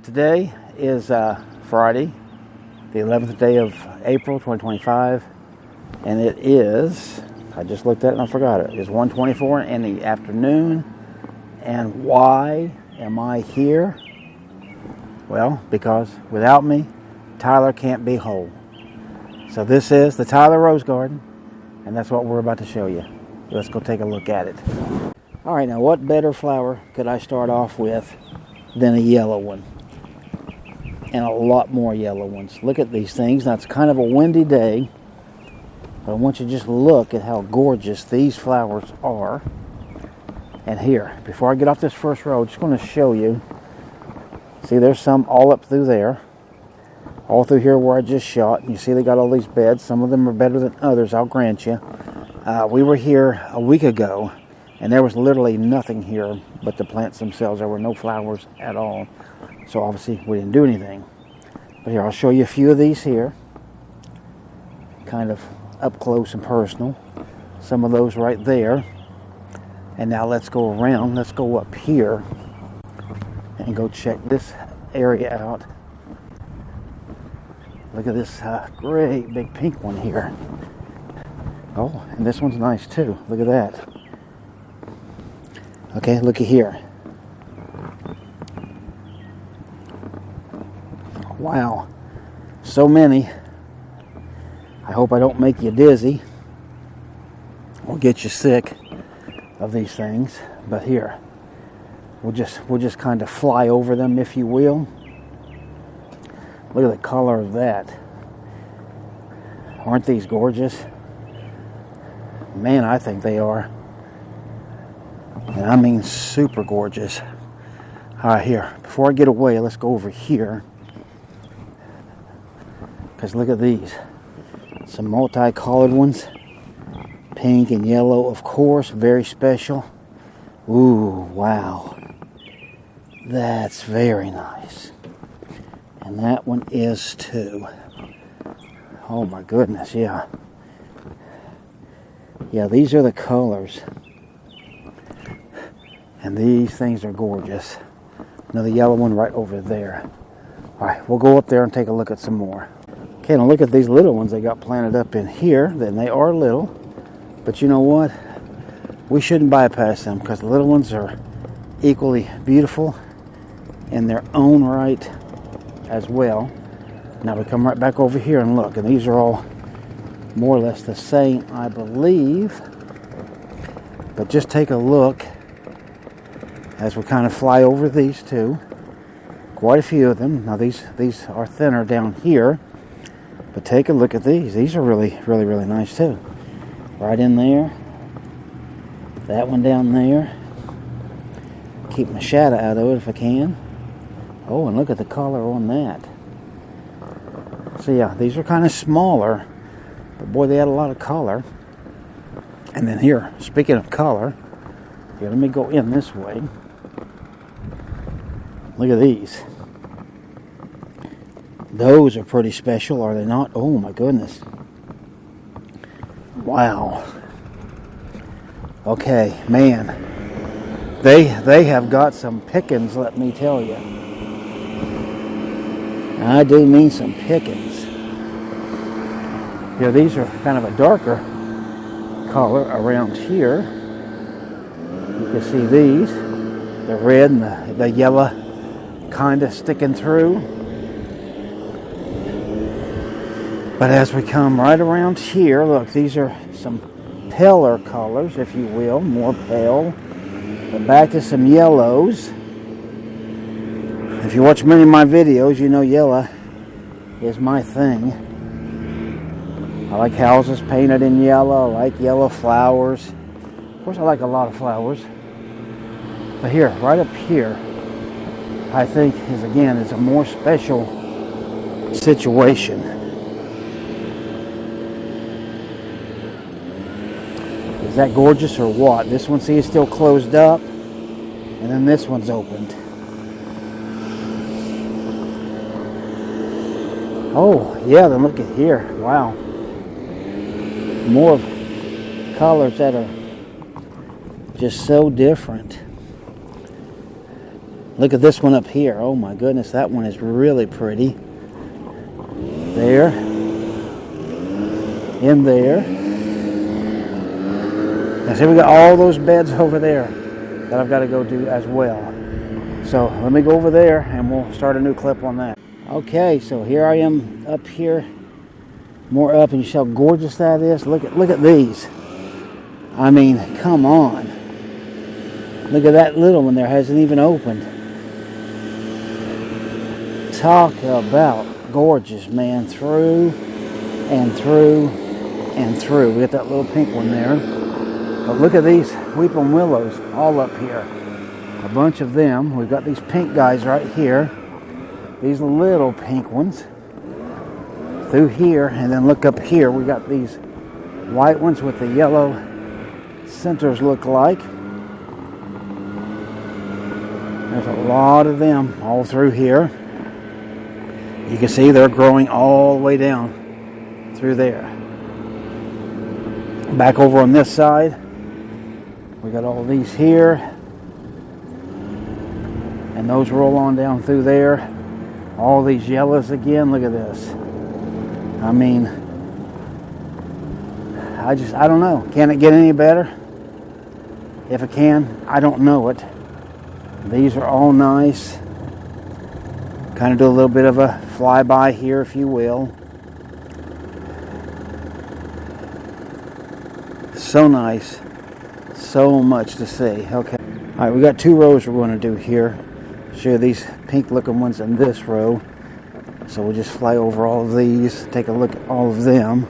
Today is Friday, the 11th day of April 2025, and it is, I just looked at it and I forgot it, it's 1:24 in the afternoon. And why am I here? Well, because without me, Tyler can't be whole. So this is the Tyler Rose Garden, and that's what we're about to show you. Let's go take a look at it. All right, now what better flower could I start off with than a yellow one? And a lot more yellow ones. Look at these things. Now it's kind of a windy day, but I want you to just look at how gorgeous these flowers are. And here, before I get off this first row, I'm just going to show you. See, there's some all up through there. All through here where I just shot. And you see they got all these beds. Some of them are better than others, I'll grant you. We were here a week ago, and there was literally nothing here but the plants themselves. There were no flowers at all. So obviously we didn't do anything. But here, I'll show you a few of these here. Kind of up close and personal. Some of those right there. And now let's go around. Let's go up here and go check this area out. Look at this great big pink one here. Oh, and this one's nice too. Look at that. Okay, looky here. Wow, so many. I hope I don't make you dizzy or get you sick of these things. But here, we'll just kind of fly over them, if you will. Look at the color of that. Aren't these gorgeous? Man, I think they are. And I mean super gorgeous. All right, here, before I get away, let's go over here. Because look at these. Some multicolored ones. Pink and yellow, of course, very special. Ooh, wow. That's very nice. And that one is too. Oh my goodness, yeah. Yeah, these are the colors. And these things are gorgeous. Another yellow one right over there. All right, we'll go up there and take a look at some more. Okay, now look at these little ones they got planted up in here. Then they are little. But you know what? We shouldn't bypass them because the little ones are equally beautiful in their own right as well. Now we come right back over here and look. And these are all more or less the same, I believe. But just take a look as we kind of fly over these two. Quite a few of them. Now these are thinner down here. But take a look at these. These are really, really, really nice too. Right in there. That one down there. Keep my shadow out of it if I can. Oh, and look at the color on that. So yeah, these are kind of smaller. But boy, they had a lot of color. And then here, speaking of color, here, let me go in this way. Look at these. Those are pretty special, are they not? Oh my goodness. Wow. Okay, man. They have got some pickings, let me tell you. I do mean some pickings. Here, these are kind of a darker color around here. You can see these. The red and the yellow kind of sticking through. But as we come right around here, look, these are some paler colors, if you will, more pale. But back to some yellows. If you watch many of my videos, you know yellow is my thing. I like houses painted in yellow. I like yellow flowers. Of course, I like a lot of flowers. But here, right up here, I think is a more special situation. Is that gorgeous or what? This one, see, is still closed up. And then this one's opened. Oh, yeah, then look at here. Wow. More colors that are just so different. Look at this one up here. Oh my goodness, that one is really pretty. There. In there. And see, we got all those beds over there that I've got to go do as well. So let me go over there and we'll start a new clip on that. Okay, so here I am up here, more up, and you see how gorgeous that is. Look at these. I mean, come on. Look at that little one there, hasn't even opened. Talk about gorgeous, man. Through and through and through. We got that little pink one there. But look at these weeping willows all up here. A bunch of them. We've got these pink guys right here. These little pink ones. Through here. And then look up here. We got these white ones with the yellow centers look like. There's a lot of them all through here. You can see they're growing all the way down through there. Back over on this side, we got all these here. And those roll on down through there. All these yellows again. Look at this. I mean, I don't know. Can it get any better? If it can, I don't know it. These are all nice. Kind of do a little bit of a flyby here, if you will. So nice. So much to see. Okay. All right, we got 2 rows we're going to do here. Show you these pink looking ones in this row. So we'll just fly over all of these, take a look at all of them.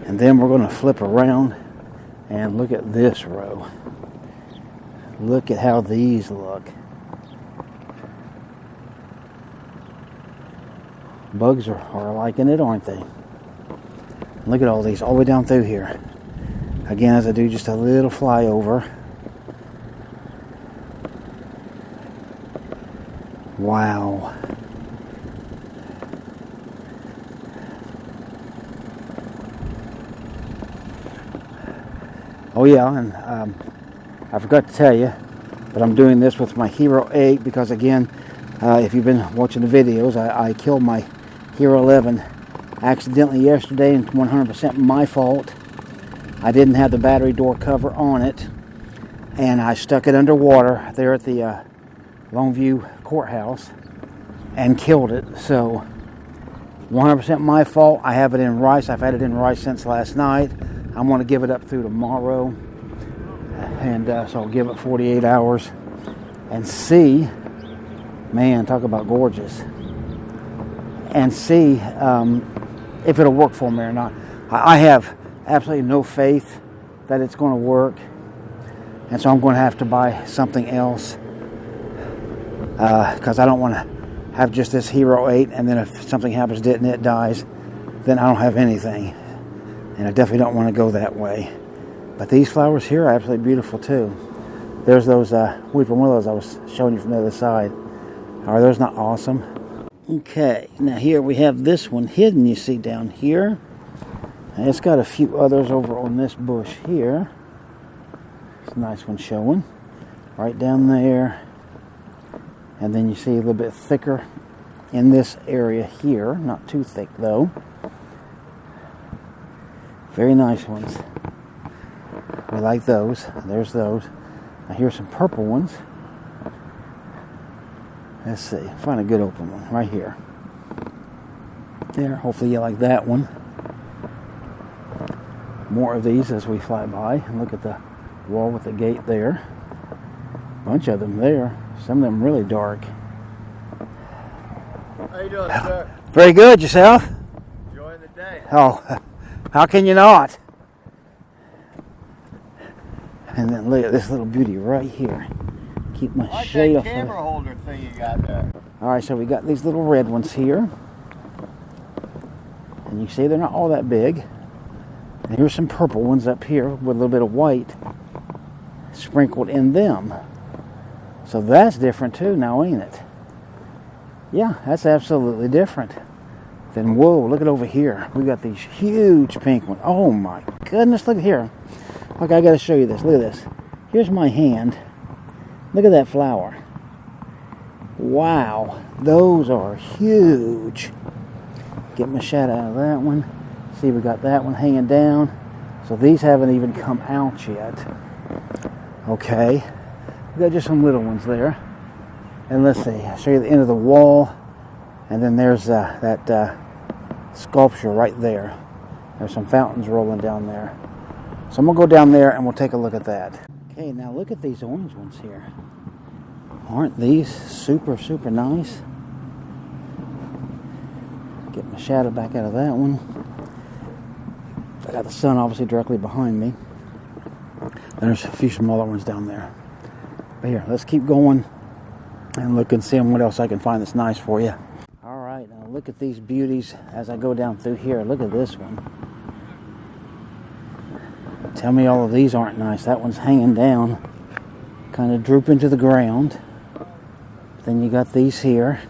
And then we're going to flip around and look at this row. Look at how these look. Bugs are liking it, aren't they? Look at all these all the way down through here. Again, as I do just a little flyover. Wow. Oh yeah, and I forgot to tell you, but I'm doing this with my Hero 8 because, again, if you've been watching the videos, I killed my Hero 11 accidentally yesterday, and 100% my fault. I didn't have the battery door cover on it, and I stuck it underwater there at the Longview Courthouse and killed it. So 100% my fault. I have it in rice. I've had it in rice since last night. I'm going to give it up through tomorrow, and so I'll give it 48 hours and see, man, talk about gorgeous, and see if it'll work for me or not. I have absolutely no faith that it's going to work, and so I'm going to have to buy something else because I don't want to have just this Hero 8, and then if something happens to it and it dies, then I don't have anything. And I definitely don't want to go that way. But these flowers here are absolutely beautiful too. There's those weeping willows I was showing you from the other side. Are those not awesome? Okay, now here we have this one hidden, you see down here. And it's got a few others over on this bush here. It's a nice one showing. Right down there. And then you see a little bit thicker in this area here. Not too thick though. Very nice ones. We like those. There's those. Now here's some purple ones. Let's see. Find a good open one right here. There. Hopefully you like that one. More of these as we fly by. And look at the wall with the gate there. Bunch of them there. Some of them really dark. How you doing, sir? Very good. Yourself? Enjoying the day. Oh, how can you not? And then look at this little beauty right here. Keep my shade off that camera holder thing you got there. Alright, so we got these little red ones here. And you see they're not all that big. And here's some purple ones up here with a little bit of white sprinkled in them. So that's different too now, ain't it? Yeah, that's absolutely different. Then, whoa, look at over here. We got these huge pink ones. Oh my goodness, look here. Okay, I gotta show you this. Look at this. here's my hand. Look at that flower. Wow, those are huge. Get my shot out of that one. See, we got that one hanging down. So these haven't even come out yet. Okay, we got just some little ones there. And let's see, I'll show you the end of the wall. And then there's that sculpture right there. There's some fountains rolling down there. So I'm going to go down there and we'll take a look at that. Okay, now look at these orange ones here. Aren't these super, super nice? Get my shadow back out of that one. I got the sun obviously directly behind me. And there's a few smaller ones down there. But here, let's keep going and look and see what else I can find that's nice for you. All right, now look at these beauties as I go down through here. Look at this one. Tell me all of these aren't nice. That one's hanging down, kind of drooping to the ground. Then you got these here.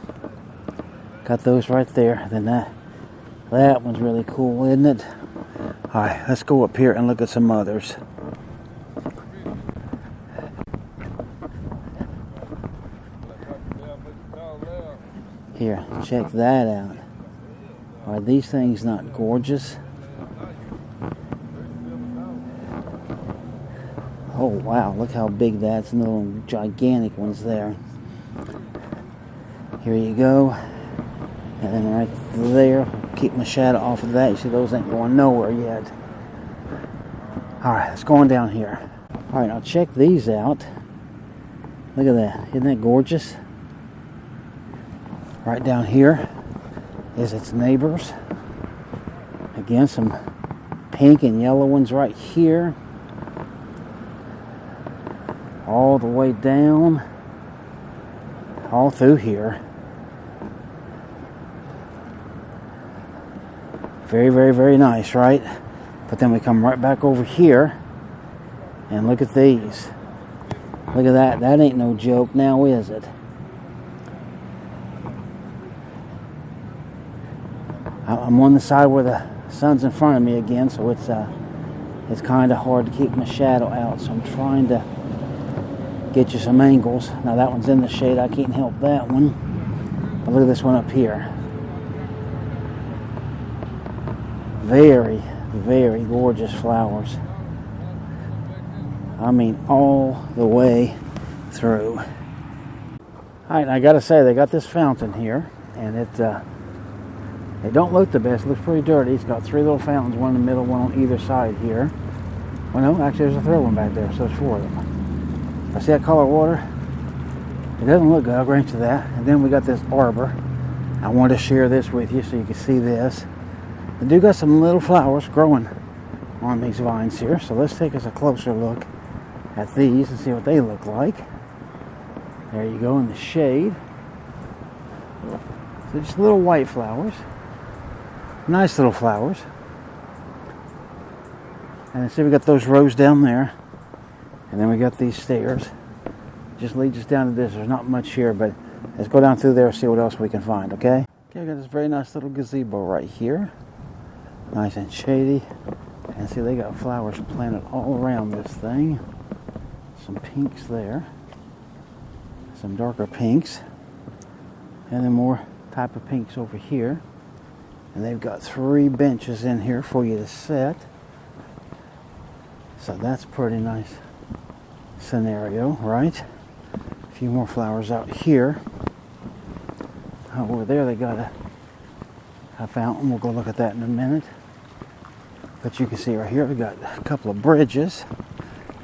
Got those right there. Then that one's really cool, isn't it? All right, let's go up here and look at some others. Here, check that out. Are these things not gorgeous? Oh wow, look how big that's, and the little gigantic ones there. Here you go. And then right there, keep my shadow off of that. You see those ain't going nowhere yet. Alright, let's go on down here. Alright, now check these out. Look at that. Isn't that gorgeous? Right down here is its neighbors. Again, some pink and yellow ones right here. All the way down. All through here. Very, very, very nice, right? But then we come right back over here and look at these. Look at that. That ain't no joke now, is it? I'm on the side where the sun's in front of me again, so it's kind of hard to keep my shadow out. So I'm trying to get you some angles. Now that one's in the shade. I can't help that one. But look at this one up here. Very, very gorgeous flowers. I mean, all the way through. Alright, I gotta say, they got this fountain here, and it don't look the best. It looks pretty dirty. It's got three little fountains, one in the middle, one on either side here. Well, no, actually there's a third one back there, so there's four of them. I see that color water. It doesn't look good, I'll grant you that. And then we got this arbor. I wanted to share this with you so you can see this. They do got some little flowers growing on these vines here, so let's take us a closer look at these and see what they look like. There you go in the shade. So just little white flowers. Nice little flowers. And see, we got those rows down there. And then we got these stairs. Just leads us down to this. There's not much here, but let's go down through there and see what else we can find, okay? Okay, I got this very nice little gazebo right here. Nice and shady. And see, they got flowers planted all around this thing. Some pinks there. Some darker pinks. And then more type of pinks over here. And they've got 3 benches in here for you to sit. So that's a pretty nice scenario, right? A few more flowers out here. Over there they got a fountain. We'll go look at that in a minute. But you can see right here we got a couple of bridges.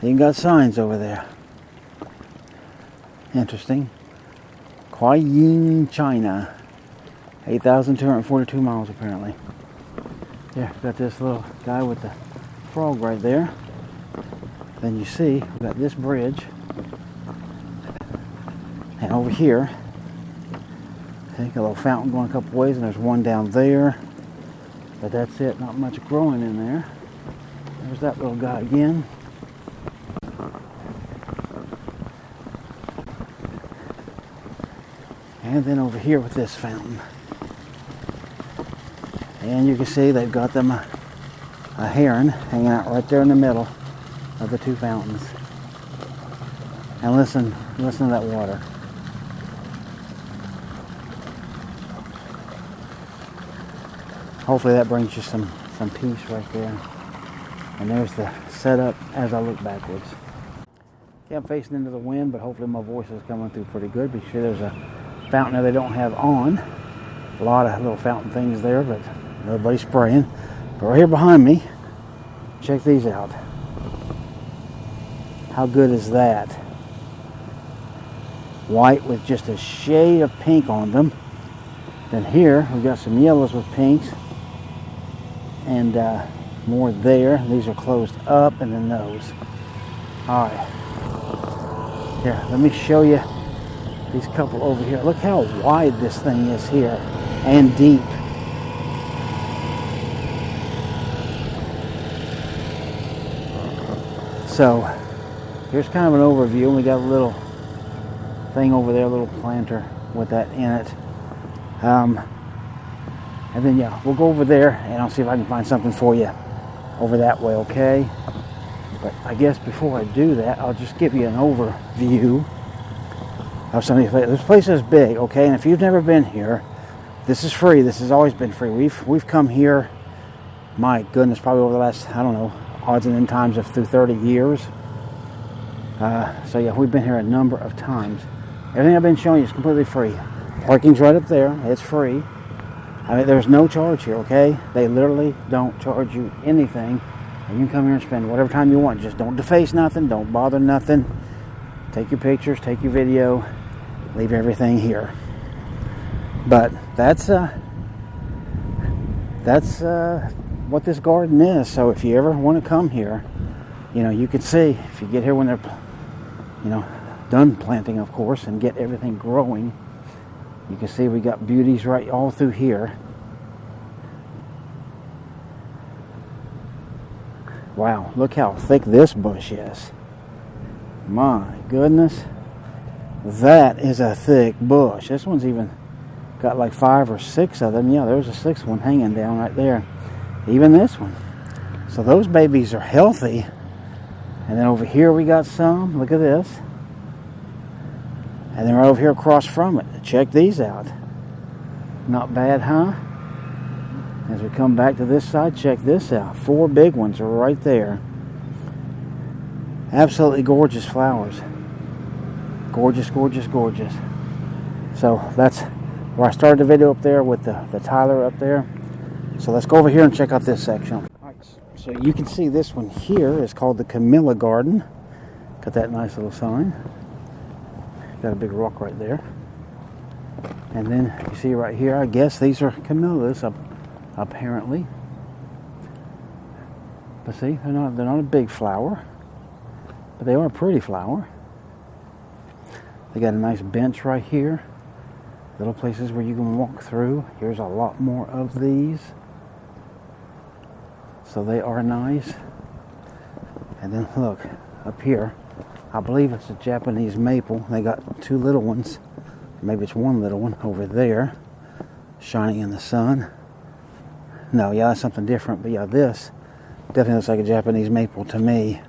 You got signs over there. Interesting. Huayin, China. 8,242 miles apparently. Yeah, got this little guy with the frog right there. Then you see we got this bridge. And over here, I think a little fountain going a couple ways, and there's one down there. But that's it, not much growing in there. There's that little guy again. And then over here with this fountain. And you can see they've got them a heron hanging out right there in the middle of the 2 fountains. And listen to that water. Hopefully that brings you some peace right there. And there's the setup as I look backwards. Okay, I'm facing into the wind, but hopefully my voice is coming through pretty good. Be sure there's a fountain that they don't have on. A lot of little fountain things there, but nobody's spraying. But right here behind me, check these out. How good is that? White with just a shade of pink on them. Then here we've got some yellows with pinks, and more there. These are closed up, and then those. All right. Here, let me show you these couple over here. Look how wide this thing is here, and deep. So here's kind of an overview. We got a little thing over there, a little planter with that in it. And then yeah, we'll go over there and I'll see if I can find something for you over that way, okay? But I guess before I do that, I'll just give you an overview of some of these places. This place is big, okay? And if you've never been here, this is free. This has always been free. We've come here, my goodness, probably over the last, I don't know, odds and end times of through 30 years. So yeah, we've been here a number of times. Everything I've been showing you is completely free. Parking's right up there. It's free. I mean, there's no charge here, okay? They literally don't charge you anything. And you can come here and spend whatever time you want. Just don't deface nothing. Don't bother nothing. Take your pictures. Take your video. Leave everything here. But that's what this garden is. So if you ever want to come here, you know, you can see if you get here when they're, you know, done planting, of course, and get everything growing. You can see we got beauties right all through here. Wow, look how thick this bush is. My goodness. That is a thick bush. This one's even got like 5 or 6 of them. Yeah, there's a 6th one hanging down right there. Even this one. So those babies are healthy. And then over here we got some. Look at this. And then right over here across from it. Check these out. Not bad, huh? As we come back to this side, check this out. 4 big ones are right there. Absolutely gorgeous flowers. Gorgeous, gorgeous, gorgeous. So that's where I started the video up there with the Tyler up there. So let's go over here and check out this section. Alright, so you can see this one here is called the Camilla Garden. Got that nice little sign. Got a big rock right there. And then you see right here, I guess these are camellias apparently. But see, they're not a big flower, but they are a pretty flower. They got a nice bench right here. Little places where you can walk through. Here's a lot more of these. So they are nice. And then look, up here, I believe it's a Japanese maple. They got 2 little ones. Maybe it's 1 little one over there, shining in the sun. No, yeah, that's something different. But yeah, this definitely looks like a Japanese maple to me.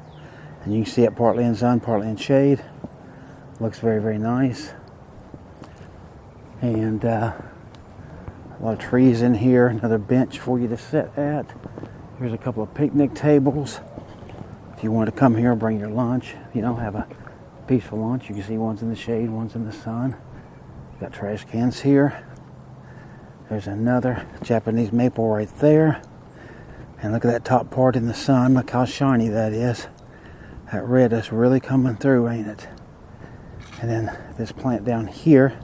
And you can see it partly in sun, partly in shade. Looks very, very nice. And a lot of trees in here. Another bench for you to sit at. Here's a couple of picnic tables. If you want to come here, bring your lunch, you know, have a peaceful lunch. You can see one's in the shade, one's in the sun. Got trash cans here. There's another Japanese maple right there. And look at that top part in the sun. Look how shiny that is. That red is really coming through, ain't it? And then this plant down here.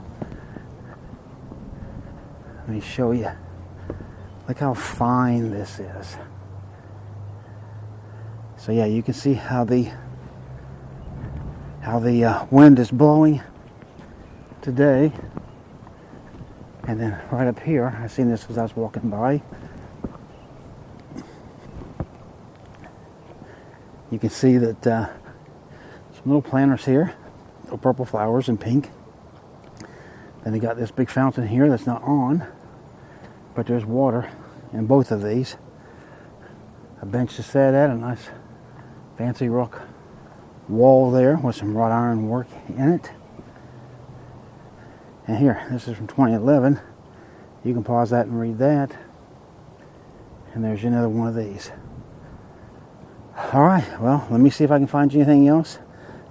Let me show you. Look how fine this is. So yeah, you can see how the wind is blowing today. And then right up here, I seen this as I was walking by. You can see that some little planters here, little purple flowers and pink. Then they got this big fountain here that's not on, but there's water in both of these. A bench to sit at, a nice fancy rock wall there with some wrought iron work in it. And here, this is from 2011. You can pause that and read that. And there's another one of these. Alright, well, let me see if I can find you anything else.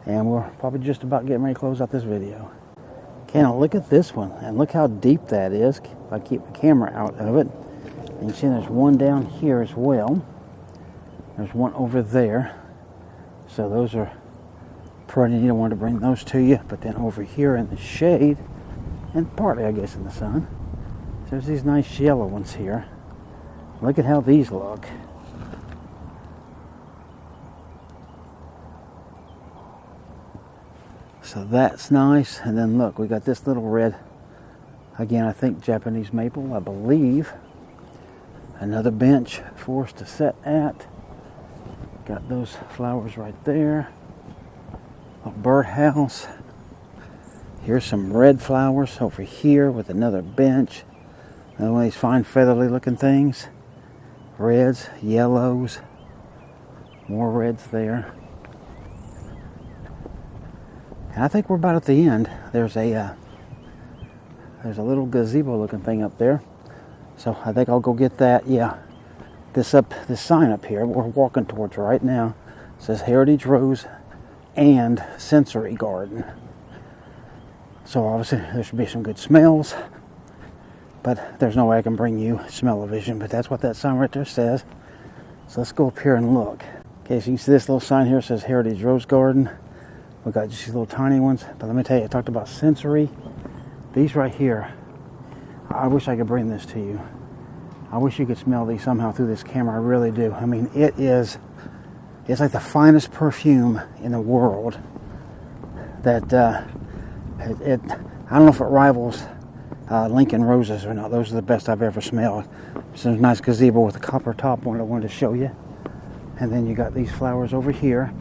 And we're probably just about getting ready to close out this video. Okay, now look at this one. And look how deep that is. If I keep the camera out of it. And you see there's one down here as well. There's one over there. So those are pretty neat. I wanted to bring those to you. But then over here in the shade, and partly I guess in the sun, there's these nice yellow ones here. Look at how these look. So that's nice. And then look, we got this little red, again I think Japanese maple, I believe. Another bench for us to sit at. Got those flowers right there. A birdhouse. Here's some red flowers over here with another bench. Another one of these fine feathery looking things. Reds, yellows. More reds there. And I think we're about at the end. There's a little gazebo looking thing up there. So I think I'll go get that. Yeah, this sign up here we're walking towards right now says Heritage Rose and Sensory Garden. So obviously there should be some good smells, but there's no way I can bring you smell-o-vision. But that's what that sign right there says. So let's go up here and look. Okay, so you can see this little sign here says Heritage Rose Garden. We got just these little tiny ones, but let me tell you, I talked about sensory. These right here, I wish I could bring this to you. I wish you could smell these somehow through this camera. I really do. I mean, it's like the finest perfume in the world. That I don't know if it rivals Lincoln Roses or not. Those are the best I've ever smelled. Some nice gazebo with a copper top one I wanted to show you. And then you got these flowers over here.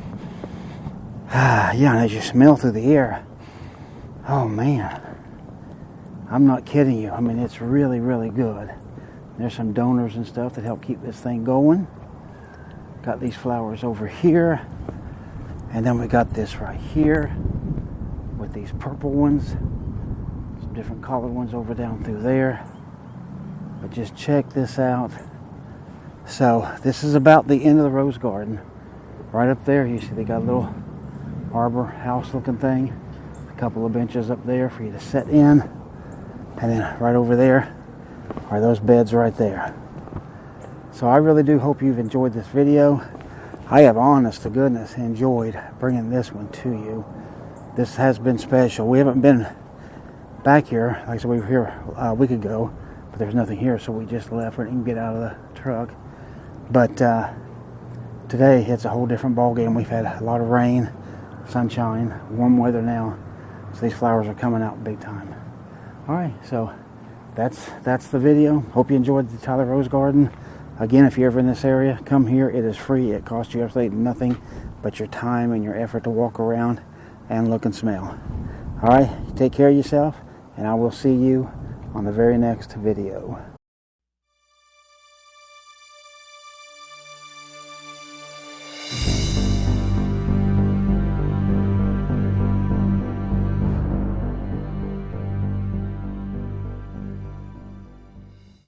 Yeah, and as you smell through the air, oh man, I'm not kidding you. I mean, it's really, really good. There's some donors and stuff that help keep this thing going. Got these flowers over here. And then we got this right here with these purple ones. Some different colored ones over down through there. But just check this out. So this is about the end of the rose garden. Right up there, you see they got a little arbor house looking thing. A couple of benches up there for you to sit in. And then right over there are those beds right there. So I really do hope you've enjoyed this video. I have, honest to goodness, enjoyed bringing this one to you. This has been special. We haven't been back here. Like I said, we were here a week ago, but there's nothing here, so we just left. We didn't get out of the truck. But today, it's a whole different ball game. We've had a lot of rain, sunshine, warm weather now. So these flowers are coming out big time. All right, so that's the video. Hope you enjoyed the Tyler Rose Garden. Again, if you're ever in this area, come here. It is free. It costs you absolutely nothing but your time and your effort to walk around and look and smell. All right, take care of yourself, and I will see you on the very next video.